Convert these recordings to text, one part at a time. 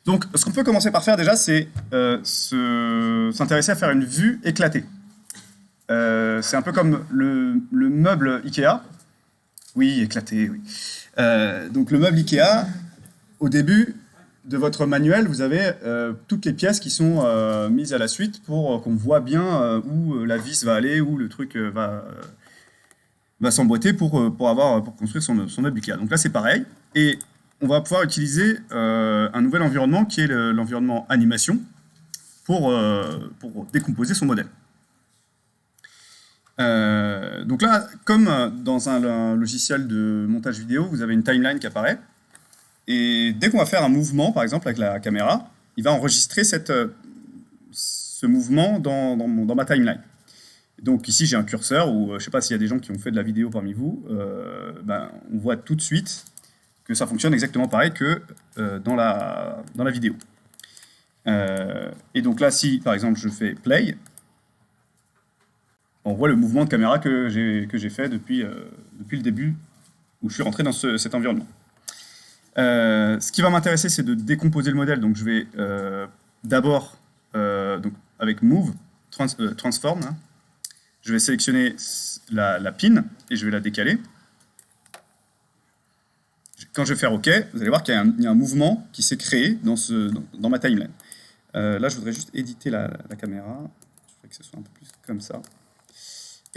Donc, ce qu'on peut commencer par faire déjà, c'est s'intéresser à faire une vue éclatée. C'est un peu comme le meuble Ikea. Oui, éclaté, oui. Donc, le meuble Ikea, au début de votre manuel, vous avez toutes les pièces qui sont mises à la suite pour qu'on voit bien où la vis va aller, où le truc va s'emboîter pour construire son meuble Ikea. Donc là, c'est pareil. Et on va pouvoir utiliser un nouvel environnement qui est l'environnement animation pour décomposer son modèle. Donc là, comme dans un logiciel de montage vidéo, vous avez une timeline qui apparaît. Et dès qu'on va faire un mouvement, par exemple avec la caméra, il va enregistrer ce mouvement dans ma timeline. Donc ici, j'ai un curseur, ou je ne sais pas s'il y a des gens qui ont fait de la vidéo parmi vous, on voit tout de suite que ça fonctionne exactement pareil que dans la vidéo. Et donc là, si par exemple je fais play, on voit le mouvement de caméra que j'ai fait depuis le début où je suis rentré dans cet environnement. Ce qui va m'intéresser, c'est de décomposer le modèle. Donc je vais d'abord, avec Move, Transform, hein, je vais sélectionner la pin et je vais la décaler. Quand je vais faire OK, vous allez voir qu'il y a un mouvement qui s'est créé dans ma timeline. Là, je voudrais juste éditer la caméra. Je voudrais que ce soit un peu plus comme ça.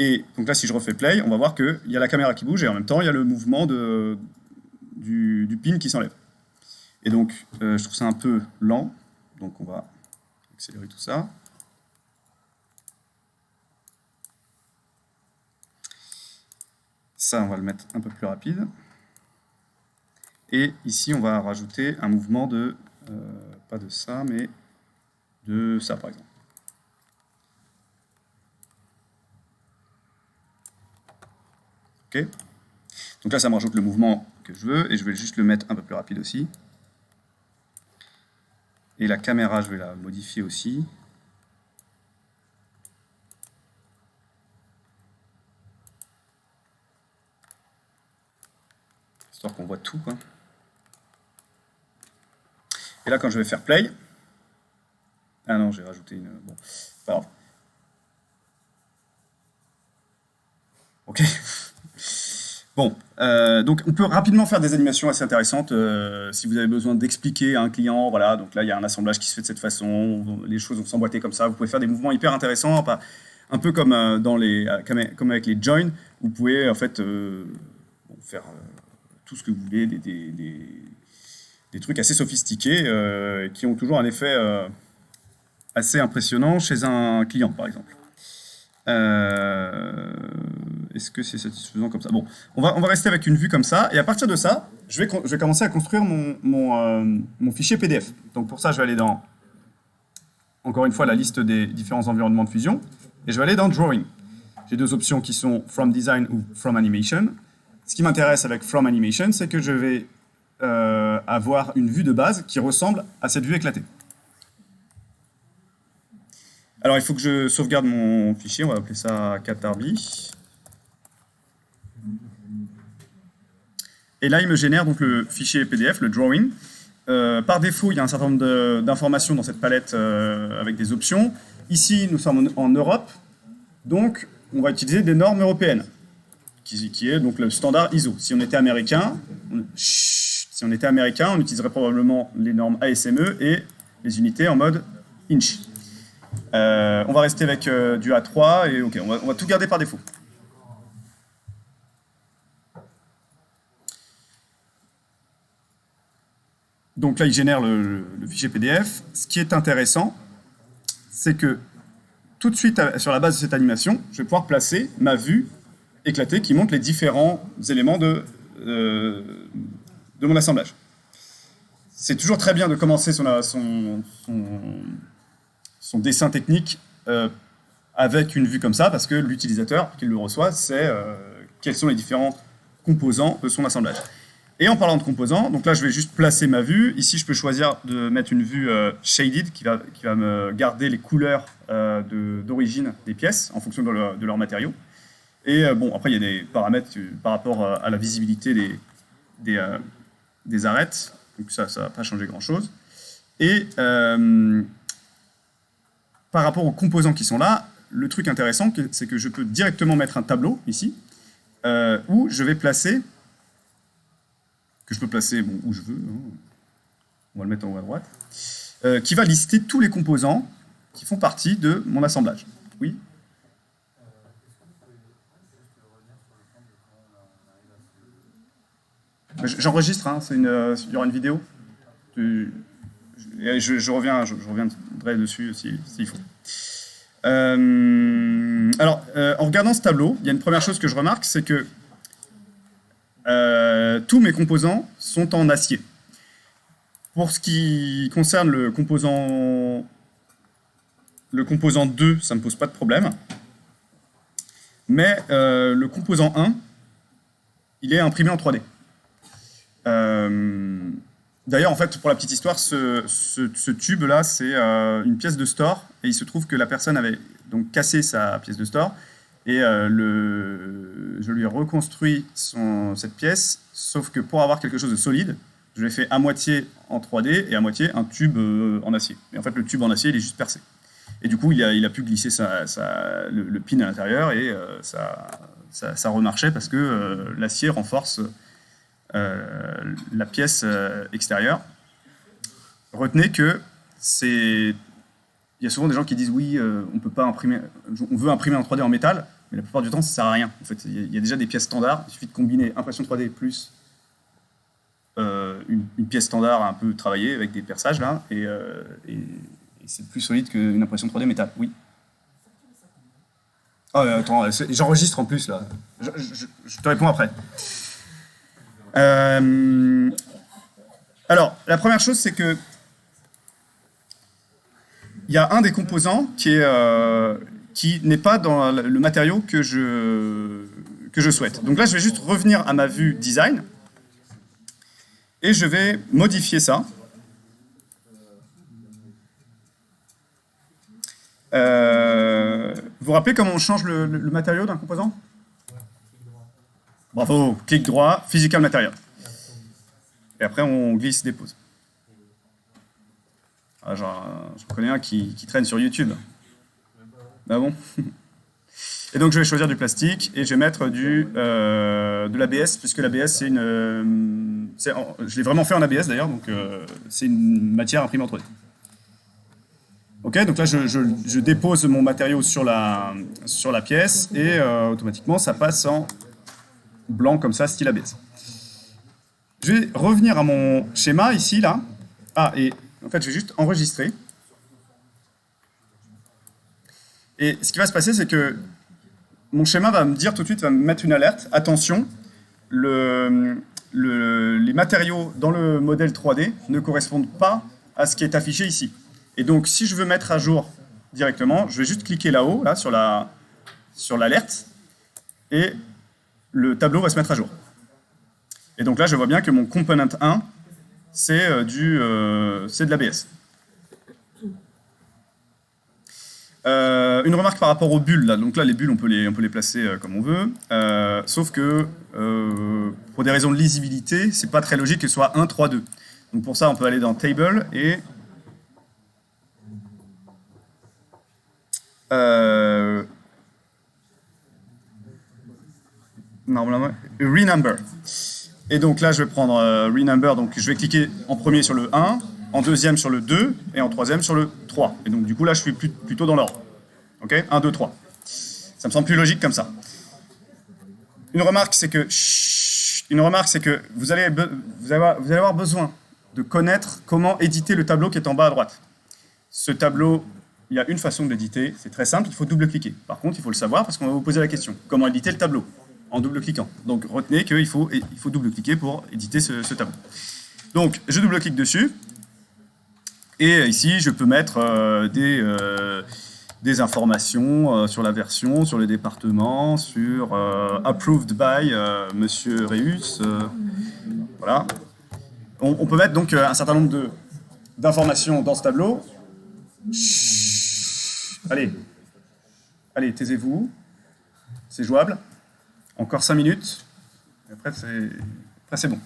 Et donc là, si je refais play, on va voir qu'il y a la caméra qui bouge et en même temps, il y a le mouvement du pin qui s'enlève. Et donc, je trouve ça un peu lent. Donc, on va accélérer tout ça. Ça, on va le mettre un peu plus rapide. Et ici, on va rajouter un mouvement de, pas de ça, mais de ça, par exemple. OK. Donc là, ça me rajoute le mouvement que je veux, et je vais juste le mettre un peu plus rapide aussi. Et la caméra, je vais la modifier aussi. Histoire qu'on voit tout, quoi. Et là, quand je vais faire play... Ah non, j'ai rajouté une... Bon, pas grave. OK. Bon, donc on peut rapidement faire des animations assez intéressantes si vous avez besoin d'expliquer à un client, voilà, donc là il y a un assemblage qui se fait de cette façon, les choses vont s'emboîter comme ça, vous pouvez faire des mouvements hyper intéressants, un peu comme, comme avec les joins, vous pouvez en fait faire tout ce que vous voulez, des trucs assez sophistiqués qui ont toujours un effet assez impressionnant chez un client par exemple. Est-ce que c'est satisfaisant comme ça? Bon, on va rester avec une vue comme ça, et à partir de ça, je vais commencer à construire mon fichier PDF. Donc pour ça, je vais aller dans, encore une fois, la liste des différents environnements de fusion, et je vais aller dans Drawing. J'ai deux options qui sont From Design ou From Animation. Ce qui m'intéresse avec From Animation, c'est que je vais avoir une vue de base qui ressemble à cette vue éclatée. Alors, il faut que je sauvegarde mon fichier, on va appeler ça Katarbi. Et là, il me génère donc le fichier PDF, le drawing. Par défaut, il y a un certain nombre d'informations dans cette palette avec des options. Ici, nous sommes en Europe, donc on va utiliser des normes européennes, qui est donc le standard ISO. Si on était américain, on utiliserait probablement les normes ASME et les unités en mode inch. On va rester avec du A3 et OK, on va tout garder par défaut. Donc là, il génère le fichier PDF. Ce qui est intéressant, c'est que tout de suite, sur la base de cette animation, je vais pouvoir placer ma vue éclatée qui montre les différents éléments de mon assemblage. C'est toujours très bien de commencer son dessin technique avec une vue comme ça, parce que l'utilisateur qui le reçoit sait quels sont les différents composants de son assemblage. Et en parlant de composants, donc là je vais juste placer ma vue. Ici je peux choisir de mettre une vue shaded qui va me garder les couleurs d'origine des pièces en fonction de leur matériaux. Et bon, après il y a des paramètres par rapport à la visibilité des arêtes, donc ça va pas changer grand chose. Et par rapport aux composants qui sont là, le truc intéressant, c'est que je peux directement mettre un tableau, ici, où je vais placer, que je peux placer bon, où je veux, hein. On va le mettre en haut à droite, qui va lister tous les composants qui font partie de mon assemblage. Oui. J'enregistre, hein, il y aura une vidéo. Je reviendrai dessus s'il faut. Alors, en regardant ce tableau, il y a une première chose que je remarque, c'est que tous mes composants sont en acier. Pour ce qui concerne le composant 2, ça ne me pose pas de problème. Mais le composant 1, il est imprimé en 3D. D'ailleurs, en fait, pour la petite histoire, ce tube-là, c'est une pièce de store, et il se trouve que la personne avait donc cassé sa pièce de store, et je lui ai reconstruit cette pièce, sauf que pour avoir quelque chose de solide, je l'ai fait à moitié en 3D et à moitié un tube en acier. Et en fait, le tube en acier, il est juste percé. Et du coup, il a pu glisser le pin à l'intérieur, et ça remarchait parce que l'acier renforce la pièce extérieure. Retenez que il y a souvent des gens qui disent oui, on peut pas imprimer, on veut imprimer en 3D en métal, mais la plupart du temps ça sert à rien. En fait, il y a déjà des pièces standards, il suffit de combiner impression 3D plus une pièce standard un peu travaillée avec des perçages là, et c'est plus solide qu'une impression 3D métal. Oui. Oh, attends, j'enregistre en plus là. Je te réponds après. Alors, la première chose, c'est que il y a un des composants qui n'est pas dans le matériau que je souhaite. Donc là, je vais juste revenir à ma vue design et je vais modifier ça. Vous vous rappelez comment on change le matériau d'un composant ? Bravo, clic droit, physical material. Et après, on glisse, dépose. Ah, j'en connais un qui traîne sur YouTube. Ah bon? Et donc, je vais choisir du plastique et je vais mettre de l'ABS, puisque l'ABS, c'est je l'ai vraiment fait en ABS d'ailleurs, donc c'est une matière imprimée en 3D. Ok, donc là, je dépose mon matériau sur la pièce et automatiquement, ça passe en blanc comme ça, style ABS. Je vais revenir à mon schéma ici, là. Ah, et en fait, je vais juste enregistrer. Et ce qui va se passer, c'est que mon schéma va me dire tout de suite, va me mettre une alerte. Attention, les matériaux dans le modèle 3D ne correspondent pas à ce qui est affiché ici. Et donc, si je veux mettre à jour directement, je vais juste cliquer là-haut, là, sur l'alerte, et le tableau va se mettre à jour. Et donc là, je vois bien que mon component 1, c'est de l'ABS. Une remarque par rapport aux bulles. Là. Donc là, les bulles, on peut les placer comme on veut. Sauf que, pour des raisons de lisibilité, c'est pas très logique que ce soit 1, 3, 2. Donc pour ça, on peut aller dans Table et... normalement, renumber. Et donc là, je vais prendre renumber, donc je vais cliquer en premier sur le 1, en deuxième sur le 2, et en troisième sur le 3. Et donc du coup, là, je suis plutôt dans l'ordre. Ok, 1, 2, 3. Ça me semble plus logique comme ça. Une remarque, c'est que vous allez avoir besoin de connaître comment éditer le tableau qui est en bas à droite. Ce tableau, il y a une façon de l'éditer, c'est très simple, il faut double-cliquer. Par contre, il faut le savoir parce qu'on va vous poser la question. Comment éditer le tableau ? En double-cliquant. Donc retenez qu'il faut double-cliquer pour éditer ce tableau. Donc je double-clique dessus, et ici je peux mettre des informations sur la version, sur le département, sur approved by Monsieur Reus. Voilà. On peut mettre donc un certain nombre d'informations dans ce tableau. Chut. Allez, taisez-vous. C'est jouable. Encore 5 minutes. Et après, c'est bon.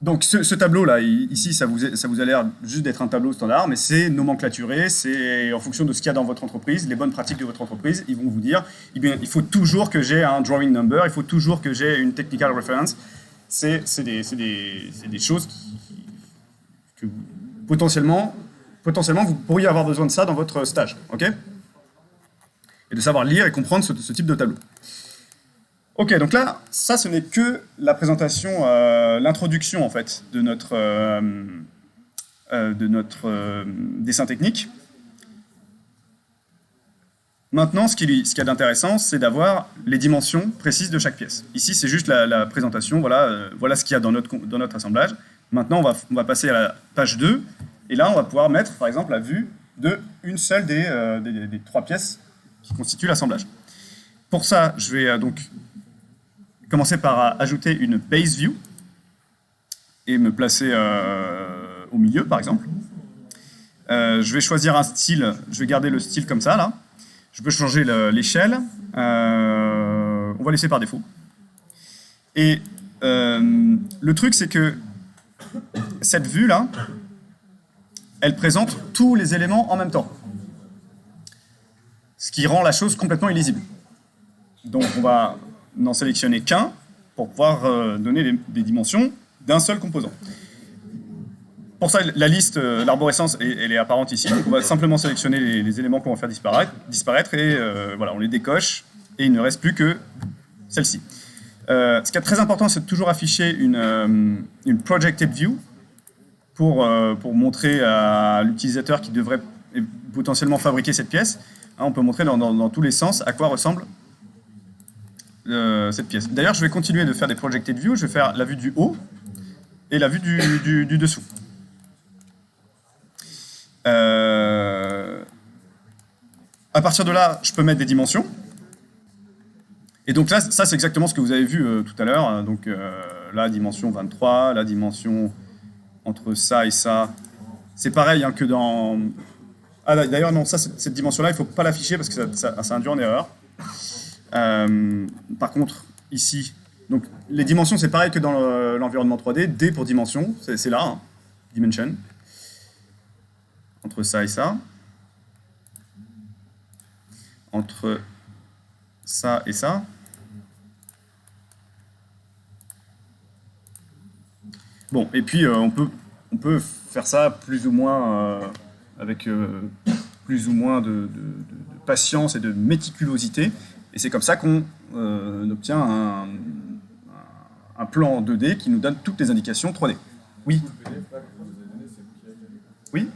Donc ce tableau-là, ici, ça vous a l'air juste d'être un tableau standard, mais c'est nomenclaturé, c'est en fonction de ce qu'il y a dans votre entreprise, les bonnes pratiques de votre entreprise, ils vont vous dire, eh bien, il faut toujours que j'ai un drawing number, il faut toujours que j'ai une technical reference. C'est des choses que potentiellement, vous pourriez avoir besoin de ça dans votre stage, ok? Et de savoir lire et comprendre ce type de tableau. Ok, donc là, ça, ce n'est que la présentation, l'introduction, en fait, de notre dessin technique. Maintenant, ce qu'il y a d'intéressant, c'est d'avoir les dimensions précises de chaque pièce. Ici, c'est juste la présentation, voilà ce qu'il y a dans notre assemblage. Maintenant, on va passer à la page 2, et là, on va pouvoir mettre, par exemple, la vue d'une seule des 3 pièces qui constituent l'assemblage. Pour ça, je vais donc commencer par ajouter une base view et me placer au milieu, par exemple. Je vais choisir un style, je vais garder le style comme ça, là. Je peux changer l'échelle, on va laisser par défaut. Et le truc, c'est que cette vue-là, elle présente tous les éléments en même temps. Ce qui rend la chose complètement illisible. Donc on va n'en sélectionner qu'un pour pouvoir donner des dimensions d'un seul composant. Pour ça, la liste, l'arborescence, elle est apparente ici. Donc on va simplement sélectionner les éléments qu'on va faire disparaître et voilà, on les décoche et il ne reste plus que celle-ci. Ce qui est très important, c'est de toujours afficher une projected view pour montrer à l'utilisateur qui devrait potentiellement fabriquer cette pièce. Hein, on peut montrer dans tous les sens à quoi ressemble cette pièce. D'ailleurs, je vais continuer de faire des projected views. Je vais faire la vue du haut et la vue du dessous. À partir de là, je peux mettre des dimensions. Et donc là, ça c'est exactement ce que vous avez vu tout à l'heure. Donc la dimension 23, la dimension entre ça et ça. C'est pareil hein, que dans... Ah d'ailleurs, non, cette dimension-là, il ne faut pas l'afficher parce que ça induit en erreur. Par contre, ici, donc, les dimensions, c'est pareil que dans l'environnement 3D. D pour dimension, c'est là, hein, dimension. Entre ça et ça. Entre ça et ça. Bon, et puis on peut faire ça plus ou moins avec plus ou moins de patience et de méticulosité. Et c'est comme ça qu'on obtient un plan 2D qui nous donne toutes les indications 3D. Oui. Oui.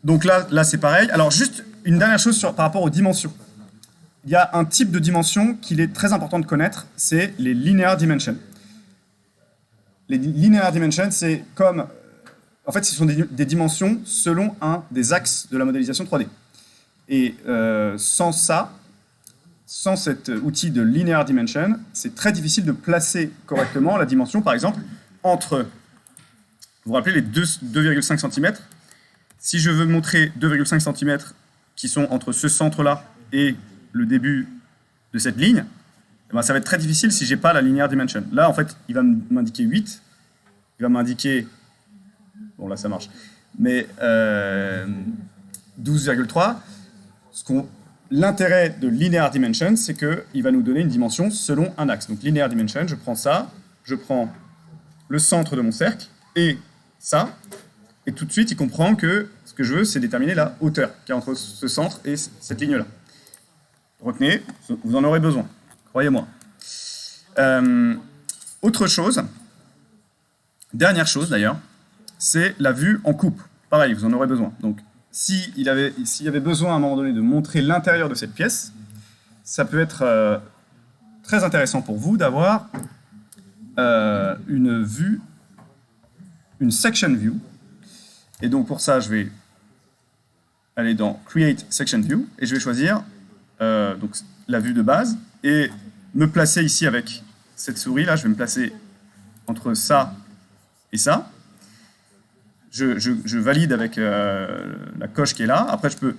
Donc là c'est pareil. Alors juste une dernière chose par rapport aux dimensions. Il y a un type de dimension qu'il est très important de connaître, c'est les linear dimensions. Les linear dimensions, c'est comme... En fait, ce sont des dimensions selon un des axes de la modélisation 3D. Et sans cet outil de linear dimension, c'est très difficile de placer correctement la dimension, par exemple, entre... Vous vous rappelez les 2,5 cm? Si je veux montrer 2,5 cm qui sont entre ce centre-là et le début de cette ligne, eh ben, ça va être très difficile si je n'ai pas la linear dimension. Là, en fait, il va m'indiquer 8, il va m'indiquer... Bon, là, ça marche. Mais 12,3, l'intérêt de linear dimension, c'est qu'il va nous donner une dimension selon un axe. Donc, linear dimension, je prends ça, je prends le centre de mon cercle et ça, et tout de suite, il comprend que ce que je veux, c'est déterminer la hauteur qui est entre ce centre et cette ligne-là. Retenez, vous en aurez besoin, croyez-moi. Autre chose, dernière chose d'ailleurs, c'est la vue en coupe. Pareil, vous en aurez besoin. Donc, s'il y avait besoin à un moment donné de montrer l'intérieur de cette pièce, ça peut être très intéressant pour vous d'avoir une vue, une section view. Et donc pour ça, je vais aller dans Create Section View et je vais choisir donc, la vue de base et me placer ici avec cette souris là. Je vais me placer entre ça et ça. Je valide avec la coche qui est là. Après, je peux,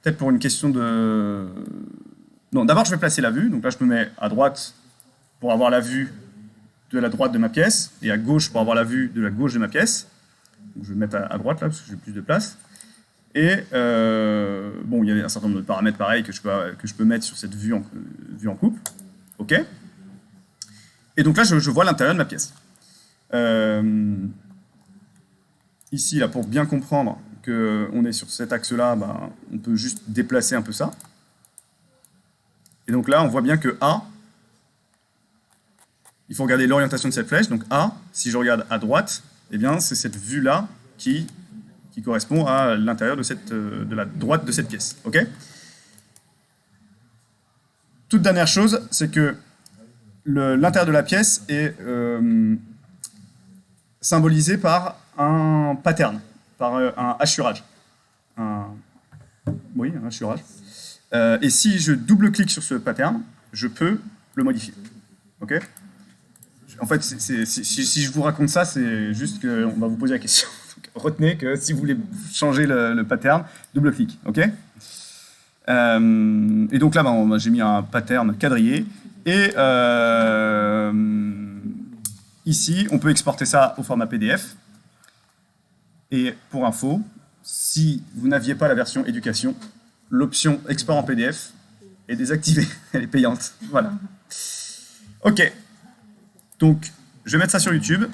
peut-être pour une question de... Non, d'abord, je vais placer la vue. Donc là, je me mets à droite pour avoir la vue de la droite de ma pièce, et à gauche pour avoir la vue de la gauche de ma pièce. Donc, je vais me mettre à droite là, parce que j'ai plus de place. Et bon, il y a un certain nombre de paramètres pareils que je peux mettre sur cette vue en coupe. OK. Et donc là, je vois l'intérieur de ma pièce. Ici, là, pour bien comprendre qu'on est sur cet axe-là, ben, on peut juste déplacer un peu ça. Et donc là, on voit bien que A, il faut regarder l'orientation de cette flèche. Donc A, si je regarde à droite, eh bien, c'est cette vue-là qui correspond à l'intérieur de la droite de cette pièce. OK ? Toute dernière chose, c'est que l'intérieur de la pièce est symbolisé par un pattern, par un hachurage. Oui, un hachurage. Et si je double-clique sur ce pattern, je peux le modifier. OK ? En fait, si je vous raconte ça, c'est juste qu'on va vous poser la question. Donc, retenez que si vous voulez changer le pattern, double-clic. OK ? Et donc là, ben, j'ai mis un pattern quadrillé. Et ici, on peut exporter ça au format PDF. Et pour info, si vous n'aviez pas la version éducation, l'option export en PDF est désactivée. Elle est payante. Voilà. OK. Donc, je vais mettre ça sur YouTube.